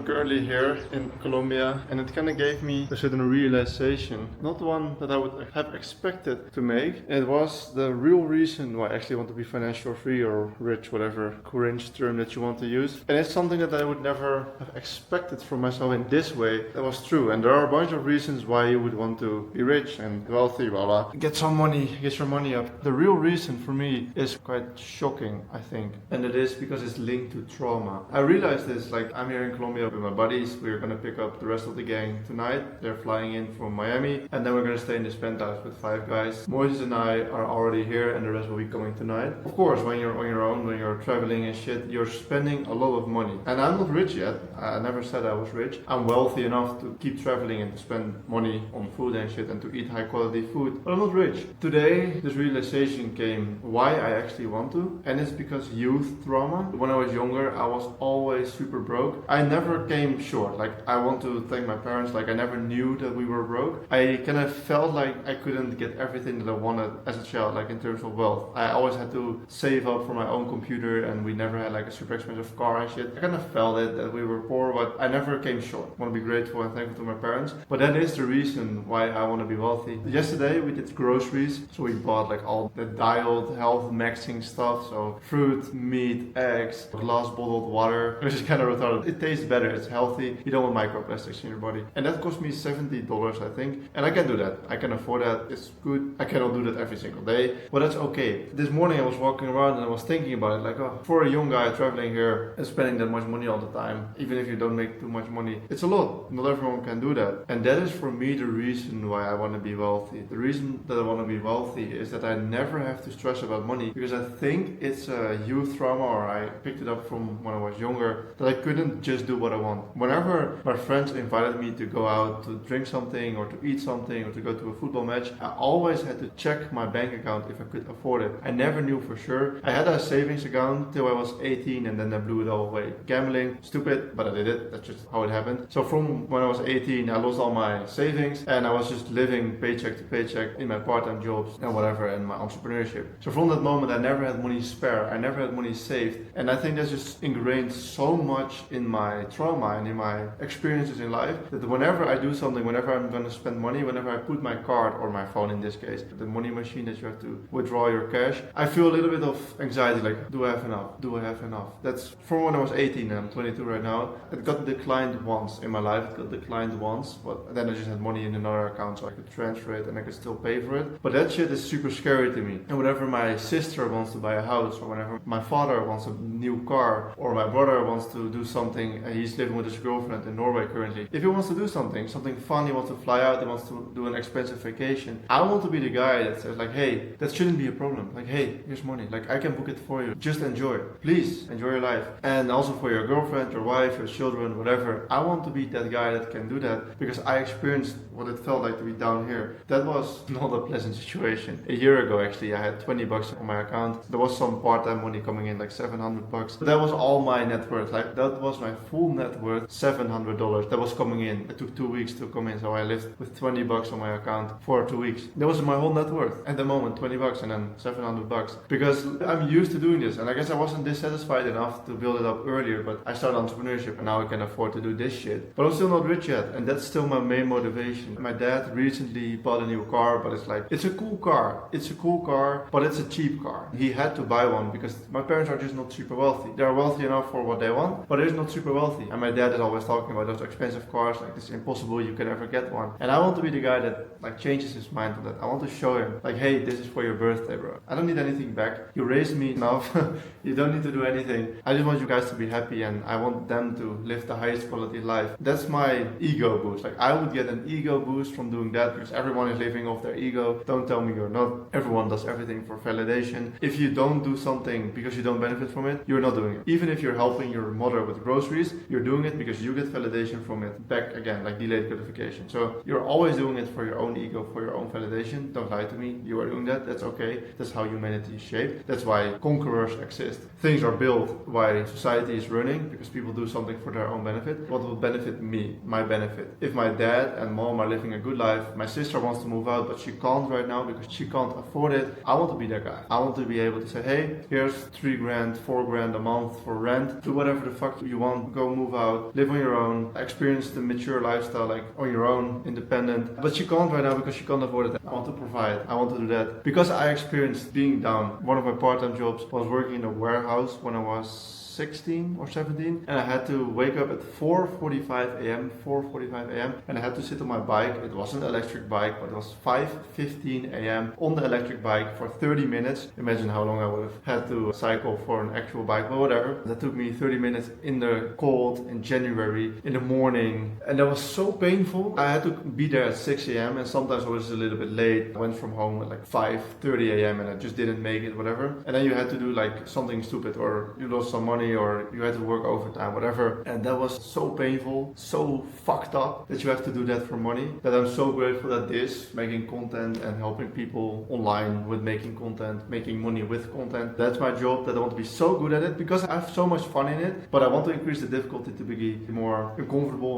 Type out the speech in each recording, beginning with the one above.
I'm currently here in Colombia, and it kind of gave me a certain realization, not one that I would have expected to make. It was the real reason why I actually want to be financial free or rich, whatever cringe term that you want to use. And it's something that I would never have expected from myself in this way. That was true, and there are a bunch of reasons why you would want to be rich and wealthy, blah blah. Get some money, get your money up. The real reason for me is quite shocking, I think, and it is because it's linked to trauma. I realized this, like, I'm here in Colombia with my buddies. We're gonna pick up the rest of the gang tonight. They're flying in from Miami, and then we're gonna stay in this penthouse with 5 guys. Moises and I are already here, and the rest will be coming tonight. Of course, when you're on your own, when you're traveling and shit, you're spending a lot of money. And I'm not rich yet. I never said I was rich. I'm wealthy enough to keep traveling and to spend money on food and shit and to eat high quality food, but I'm not rich. Today, this realization came why I actually want to, and it's because youth trauma. When I was younger, I was always super broke. I never came short. Like, I want to thank my parents. Like, I never knew that we were broke. I kind of felt like I couldn't get everything that I wanted as a child, like in terms of wealth. I always had to save up for my own computer, and we never had like a super expensive car and shit. I kind of felt it that we were poor, but I never came short. I want to be grateful and thankful to my parents, but that is the reason why I want to be wealthy. Yesterday we did groceries, so we bought like all the dialed health maxing stuff, so fruit, meat, eggs, glass bottled water, which is kind of retarded. It tastes better, it's healthy, you don't want microplastics in your body. And that cost me $70, I think, and I can do that. I can afford that, it's good. I cannot do that every single day, but that's okay. This morning I was walking around and I was thinking about it, like, oh, for a young guy traveling here and spending that much money all the time, even if you don't make too much money, it's a lot. Not everyone can do that. And that is for me the reason why I want to be wealthy. The reason that I want to be wealthy is that I never have to stress about money, because I think it's a youth trauma, or I picked it up from when I was younger, that I couldn't just do what I want. Whenever my friends invited me to go out to drink something or to eat something or to go to a football match, I always had to check my bank account if I could afford it. I never knew for sure. I had a savings account till I was 18, and then I blew it all away. Gambling, stupid, but I did it. That's just how it happened. So from when I was 18, I lost all my savings, and I was just living paycheck to paycheck in my part-time jobs and whatever, and my entrepreneurship. So from that moment, I never had money spare. I never had money saved. And I think that's just ingrained so much in my trauma and in my experiences in life, that whenever I do something, whenever I'm going to spend money, whenever I put my card, or my phone in this case, the money machine that you have to withdraw your cash, I feel a little bit of anxiety, like, do I have enough? Do I have enough? That's from when I was 18, and I'm 22 right now. It got declined once in my life. It got declined once, but then I just had money in another account, so I could transfer it and I could still pay for it. But that shit is super scary to me. And whenever my sister wants to buy a house, or whenever my father wants a new car, or my brother wants to do something, he's living with his girlfriend in Norway currently. If he wants to do something fun, he wants to fly out, he wants to do an expensive vacation, I want to be the guy that says, like, hey, that shouldn't be a problem. Like, hey, here's money. Like, I can book it for you. Just enjoy it. Please enjoy your life. And also for your girlfriend, your wife, your children, whatever. I want to be that guy that can do that, because I experienced what it felt like to be down here. That was not a pleasant situation. A year ago, actually, I had $20 on my account. There was some part-time money coming in, like $700. That was all my net worth. Like, that was my full net worth, $700. That was coming in. It took 2 weeks to come in, so I lived with $20 on my account for 2 weeks. That was my whole net worth at the moment, $20 and then $700. Because I'm used to doing this, and I guess I wasn't dissatisfied enough to build it up earlier, but I started entrepreneurship and now I can afford to do this shit. But I'm still not rich yet, and that's still my main motivation. My dad recently bought a new car, but it's like, it's a cool car. It's a cool car, but it's a cheap car. He had to buy one because my parents are just not super wealthy. They are wealthy enough for what they want, but they're just not super wealthy. And my dad is always talking about those expensive cars, like, it's impossible, you can never get one. And I want to be the guy that, like, changes his mind on that. I want to show him, like, hey, this is for your birthday, bro. I don't need anything back. You raised me enough. You don't need to do anything. I just want you guys to be happy, and I want them to live the highest quality life. That's my ego boost. Like, I would get an ego boost from doing that, because everyone is living off their ego. Don't tell me you're not. Everyone does everything for validation. If you don't do something because you don't benefit from it, you're not doing it. Even if you're helping your mother with groceries, you're doing it because you get validation from it back again, like delayed gratification. So you're always doing it for your own ego, for your own validation. Don't lie to me. You are doing that. That's okay. That's how humanity is shaped. That's why conquerors exist. Things are built why society is running, because people do something for their own benefit. What will benefit me? My benefit. If my dad and mom are living a good life, my sister wants to move out, but she can't right now because she can't afford it, I want to be that guy. I want to be able to say, hey, here's $3 grand, $4 grand a month for rent. Do whatever the fuck you want. Go move move out, live on your own, experience the mature lifestyle, like on your own, independent. But she can't right now because she can't afford it. I want to provide. I want to do that. Because I experienced being down. One of my part-time jobs was working in a warehouse when I was 16 or 17, and I had to wake up at 4:45 a.m. and I had to sit on my bike. It wasn't an electric bike, but it was 5:15 a.m. on the electric bike for 30 minutes. Imagine how long I would have had to cycle for an actual bike, but whatever. That took me 30 minutes in the cold in January in the morning, and that was so painful. I had to be there at 6 a.m. and sometimes I was a little bit late. I went from home at like 5:30 a.m. and I just didn't make it, whatever. And then you had to do like something stupid, or you lost some money, or you had to work overtime, whatever. And that was so painful, so fucked up that you have to do that for money. That I'm so grateful that this, making content and helping people online with making content, making money with content, that's my job, that I want to be so good at it because I have so much fun in it. But I want to increase the difficulty to be more uncomfortable,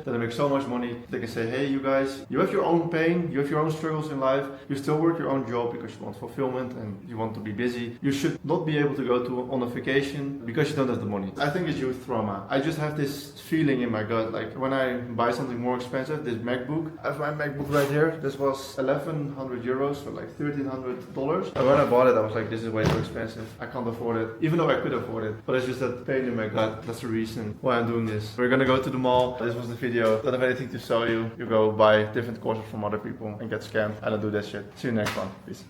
that I make so much money that I can say, hey, you guys, you have your own pain, you have your own struggles in life, you still work your own job because you want fulfillment and you want to be busy. You should not be able to go on a vacation because you don't have the money. I think it's youth trauma. I just have this feeling in my gut, like when I buy something more expensive, this MacBook, I have my MacBook right here. This was 1,100 euros, so like $1,300. And when I bought it, I was like, this is way too expensive. I can't afford it, even though I could afford it. But it's just that pain in my gut. That's the reason why I'm doing this. We're gonna go to the mall. This was the video. Don't have anything to sell you. You go buy different courses from other people and get scammed. I don't do that shit. See you next one. Peace.